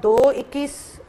2-21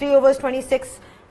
3 overs 26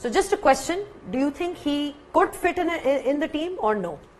So just a question, do you think he could fit in the team or no?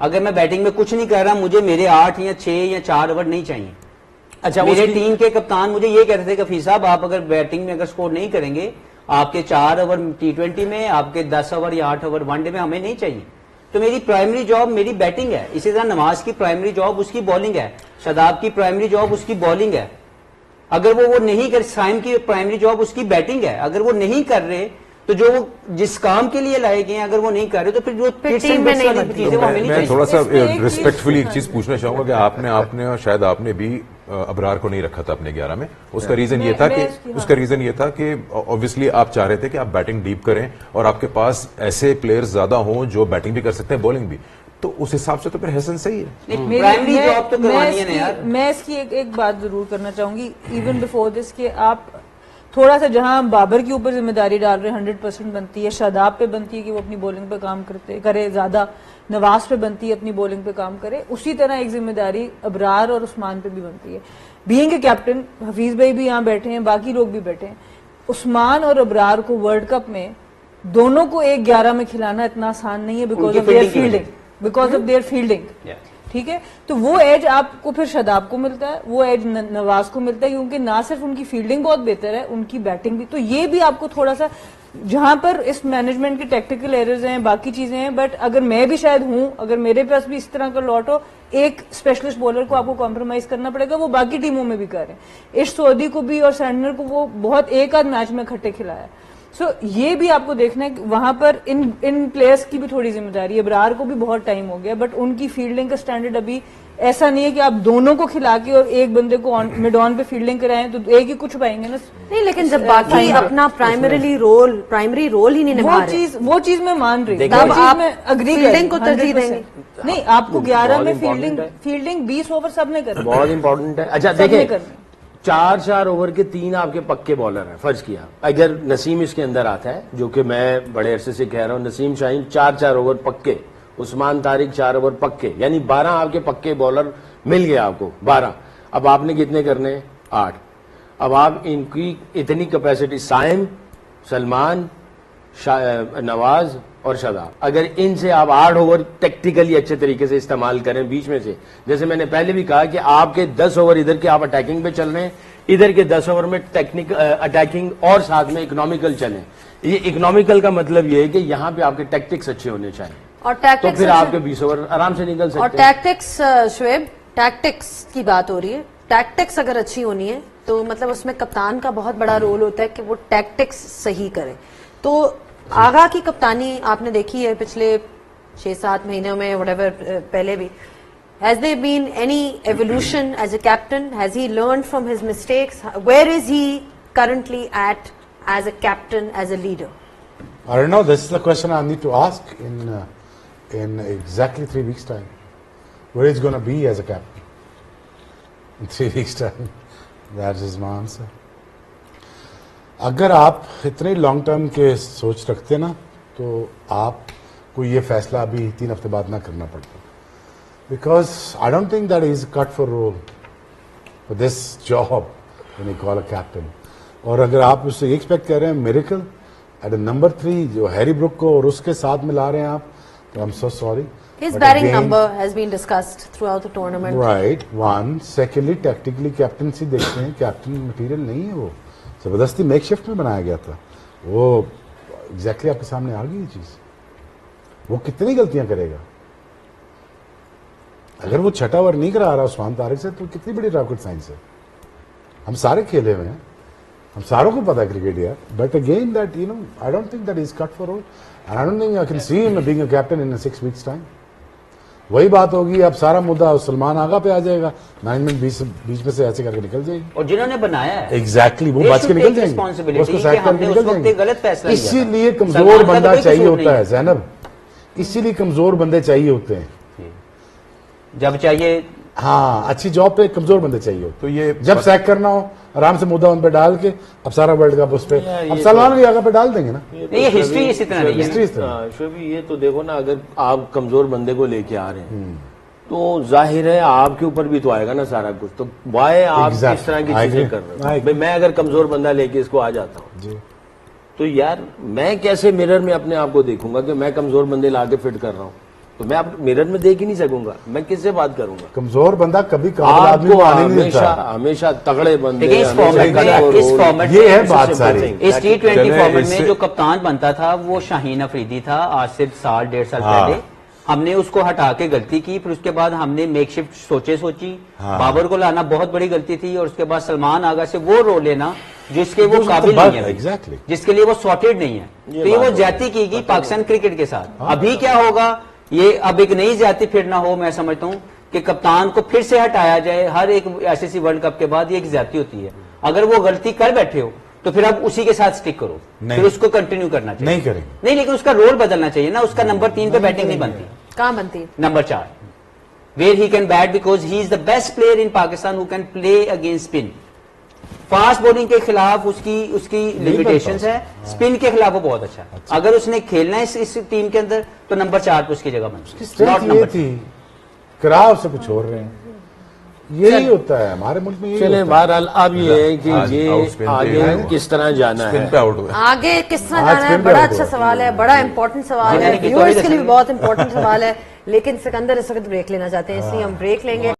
اگر میں batting میں کچھ نہیں کر رہا, مجھے میرے 8 یا 6 یا 4 اوور نہیں چاہیے. اچھا میرے ٹیم کے کپتان مجھے یہ کہتے تھے کہ حفیظ صاحب آپ اگر بیٹنگ میں اگر سکور نہیں کریں گے, آپ کے 4 اوور T20 میں, آپ کے 10 اوور یا 8 اوور ون ڈے میں ہمیں نہیں چاہیے. تو میری پرائمری جاب میری بیٹنگ ہے. اسی طرح نواز کی پرائمری جاب اس کی بالنگ ہے, شاداب کی پرائمری جاب اس کی بالنگ ہے. اگر وہ نہیں کر, سائم کی پرائمری جاب اس کی بیٹنگ ہے. اگر وہ نہیں کر رہے تو جو وہ جس کام کے لیے لائے گئے ہیں اگر وہ نہیں کر رہے تو پھر جو ٹیم میں نہیں بنتی. چیزیں وہ ہمیں نہیں میں چاہیے. تھوڑا سا ریسپیکٹفلی ایک چیز پوچھنا چاہوں گا کہ آپ نے اور شاید آپ نے بھی ابرار کو نہیں رکھا تھا اپنے 11 میں. اس کا ریزن یہ تھا کہ obviously آپ چاہ رہے تھے کہ آپ بیٹنگ ڈیپ کریں اور آپ کے پاس ایسے پلیئر زیادہ ہوں جو بیٹنگ بھی کر سکتے ہیں, بالنگ بھی. تو اس حساب سے تو پھر حسن صحیح ہے. پرائمری جاب تو کروانی ہے نا یار. میں اس کی ایک بات ضرور کرنا چاہوں گی ایون بیفور دس کہ آپ تھوڑا سا جہاں بابر کے اوپر ذمہ داری ڈال رہے ہیں 100% بنتی ہے, شاداب پہ بنتی ہے کہ وہ اپنی بولنگ پہ کام کرے زیادہ, نواز پہ بنتی ہے اپنی بولنگ پہ کام کرے, اسی طرح ایک ذمہ داری ابرار اور عثمان پہ بھی بنتی ہے. بینگ اے کیپٹن, حفیظ بھائی بھی یہاں بیٹھے ہیں, باقی لوگ بھی بیٹھے ہیں, عثمان اور ابرار کو ورلڈ کپ میں دونوں کو ایک 11 میں کھلانا اتنا آسان نہیں ہے بیکاز آف دیئر فیلڈنگ. ٹھیک ہے, تو وہ ایج آپ کو پھر شاداب کو ملتا ہے, وہ ایج نواز کو ملتا ہے, کیونکہ نہ صرف ان کی فیلڈنگ بہت بہتر ہے, ان کی بیٹنگ بھی. تو یہ بھی آپ کو تھوڑا سا جہاں پر اس مینجمنٹ کے ٹیکٹیکل ایررز ہیں, باقی چیزیں ہیں, بٹ اگر میں بھی شاید ہوں, اگر میرے پاس بھی اس طرح کا لاٹ ہو, ایک اسپیشلسٹ بولر کو آپ کو کمپرومائز کرنا پڑے گا. وہ باقی ٹیموں میں بھی کر رہے ہیں, اس سعودی کو بھی اور سینڈنر کو وہ بہت ایک آدھ میچ میں کھٹے کھلایا. سو یہ بھی آپ کو دیکھنا ہے کہ وہاں پر ان پلیئرس کی بھی تھوڑی ذمہ داری ہے. ابرار کو بھی بہت ٹائم ہو گیا, بٹ ان کی فیلڈنگ کا سٹینڈرڈ ابھی ایسا نہیں ہے کہ آپ دونوں کو کھلا کے اور ایک بندے کو مڈ آن پہ فیلڈنگ کرائیں تو ایک ہی کچھ پائیں گے نا. نہیں, لیکن جب باقی اپنا پرائمری رول ہی نہیں نبھا رہے, وہ چیز میں مان رہی ہوں, تب آپ اگری فیلڈنگ کو ترجیح دیں گے. نہیں, آپ کو 11 میں فیلڈنگ 20 اوور سب نے کرنا, بہت امپورٹنٹ ہے. اچھا دیکھیں, 4 اوور کے 3 آپ کے پکے بالر ہیں. فرض کیا اگر نسیم اس کے اندر آتا ہے, جو کہ میں بڑے عرصے سے کہہ رہا ہوں, نسیم شاہین 4 اوور پکے, عثمان طارق 4 اوور پکے, یعنی 12 آپ کے پکے بالر مل گئے آپ کو 12. اب آپ نے کتنے کرنے ہیں؟ 8. اب آپ ان کی اتنی کیپیسٹی, سائم, سلمان, نواز اور شاداب, اگر ان سے آپ 8 اوور ٹیکٹیکلی اچھے طریقے سے استعمال کریں بیچ میں سے, جیسے میں نے پہلے بھی کہا کہ آپ کے 10 اوور ادھر کے آپ اٹیکنگ پہ چل رہے ہیں, ادھر کے 10 اوور میں اٹیکنگ اور ساتھ میں اکنامیکل چلیں. یہ اکنامیکل کا مطلب یہ ہے کہ یہاں پہ آپ کے ٹیکٹکس اچھے ہونے چاہیے, اور تو پھر آپ کے 20 اوور آرام سے نکل سکتے ہیں. اور ٹیکٹکس, شعیب, ٹیکٹکس کی بات ہو رہی ہے. ٹیکٹکس اگر اچھی ہونی ہے تو مطلب اس میں کپتان کا بہت بڑا رول ہوتا ہے کہ وہ ٹیکٹکس صحیح کرے. تو آغا کی کپتانی آپ نے دیکھی ہے پچھلے 6-7 مہینوں میں, پہلے بھی. Has there been any evolution as a captain? Has he learned from his mistakes? Where is he currently at as a captain, as a leader? I don't know. This is the question I need to ask in exactly 3 weeks' time. Where he's going to be as a captain in 3 weeks' time? That is my answer. اگر آپ اتنے long term کے سوچ رکھتے نا تو آپ کو یہ فیصلہ ابھی 3 ہفتے بعد نہ کرنا پڑتا, because I don't think that is cut for role for this job when you call a captain. اور اگر آپ اس سے یہ ایکسپیکٹ کر رہے ہیں میریکل ایٹ نمبر 3 جو ہیری بروک کو اور اس کے ساتھ ملا رہے ہیں آپ, تو I am so sorry. His batting number has been discussed throughout the tournament. Right, one. Secondly, tactically captaincy دیکھتے ہیں, کیپٹن مٹیریل نہیں ہے, وہ زبردستی میک شفٹ میں بنایا گیا تھا. وہ ایگزیکٹلی آپ کے سامنے آ گئی یہ چیز. وہ کتنی غلطیاں کرے گا اگر وہ 6 اوور نہیں کرا رہا عثمان طارق سے, تو کتنی بڑی راکٹ سائنس ہے. ہم سارے کھیلے ہوئے ہیں, ہم ساروں کو پتا ہے کرکٹ یار, but again that you know I don't think that is cut for role, and I don't think I can see him being a captain in 6 weeks time. وہی بات ہوگی, اب سارا مدعا سلمان آغا پہ آ جائے گا, مینجمنٹ بیچ میں سے ایسے کر کے نکل جائے گی. اور جنہوں نے بنایا ہے ایگزیکٹلی وہ بچ کے نکل جائیں گے, اس کو سیٹ کر کے نکل جائیں گے. اسی لیے کمزور بندہ چاہیے ہوتا ہے زینب, اسی لیے کمزور بندے چاہیے ہوتے ہیں جب چاہیے. ہاں, اچھی جاب پہ کمزور بندے چاہیے ہوتے. تو یہ جب سیک کرنا ہو آرام سے مدعا ان پہ ڈال کے, اب سارا ورلڈ کپ اس پہ, اب سلمان بھی آگا پہ ڈال دیں گے نا. یہ ہسٹری اسی طرح رہی ہے. ہسٹری اس طرح. شعیبی یہ تو دیکھو نا, اگر آپ کمزور بندے کو لے کے آ رہے ہیں تو ظاہر ہے آپ کے اوپر بھی تو آئے گا نا سارا کچھ. تو وائے آپ اس طرح کی چیزیں کر رہے ہیں. میں اگر کمزور بندہ لے کے اس کو آ جاتا ہوں تو یار میں کیسے مرر میں اپنے آپ کو دیکھوں گا کہ میں کمزور بندے لا کے فٹ کر رہا ہوں. تو میں اب میرر میں دیکھ ہی نہیں سکوں گا, میں کس سے بات کروں گا؟ کمزور بندہ کبھی قابل آپ آدمی کو کو آنے نہیں دیتا. ہمیشہ تگڑے بندے, دیکھیں اس فارمیٹ یہ ہے بات ساری. اس T20 چلیں فارمیٹ اس میں سے- جو کپتان بنتا تھا وہ شاہین افریدی تھا آج سے سال 1.5 سال پہلے. ہم نے اس کو ہٹا کے غلطی کی, پھر اس کے بعد ہم نے میک شفٹ سوچی. بابر کو لانا بہت بڑی غلطی تھی, اور اس کے بعد سلمان آغا سے وہ رول لینا جس کے وہ قابل نہیں ہے, Exactly. جس کے لیے وہ سارٹیڈ نہیں ہے. تو یہ وہ زیادتی کی گئی پاکستان کرکٹ کے ساتھ. ابھی کیا ہوگا, یہ اب ایک نئی زیادتی پھر نہ ہو. میں سمجھتا ہوں کہ کپتان کو پھر سے ہٹایا جائے ہر ایک ICC ورلڈ کپ کے بعد. یہ ایک زیادتی ہوتی ہے. اگر وہ غلطی کر بیٹھے ہو تو پھر آپ اسی کے ساتھ سٹک کرو, پھر اس کو کنٹینیو کرنا چاہیے. نہیں کریں گے. نہیں, لیکن اس کا رول بدلنا چاہیے نا. اس کا نمبر 3 پہ بیٹنگ نہیں بنتی, کہاں بنتی ہے؟ Number 4 where he can bat, because he is the best player in Pakistan who can play against spin. Fast bowling کے خلاف اس کی لمیٹیشنز ہے, اسپن کے خلاف وہ بہت اچھا ہے. اگر اس نے کھیلنا ہے اس ٹیم کے اندر تو نمبر 4 پہ اس کی جگہ بنتی ہے, ناٹ یہ نمبر تھی کراؤ سے کچھ چھوڑ رہے ہیں. یہی ہوتا ہے ہمارے ملک میں. یہی چلیں ہوتا ہے. بہرحال اب یہ ہے کہ آج یہ آؤٹ اسپن پہ آگے ہے. کس طرح جانا ہے. اسپن پہ آؤٹ ہوئے. آگے کس طرح آج جانا ہے, spin پہ بڑا آؤٹ اچھا ہوا. سوال ہے, بڑا امپورٹنٹ سوال ہے, یعنی کہ ویورز کے لیے بھی توحید بہت امپورٹنٹ سوال ہے. لیکن سکندر اس وقت بریک لینا چاہتے ہیں, اس لیے ہم بریک لیں گے.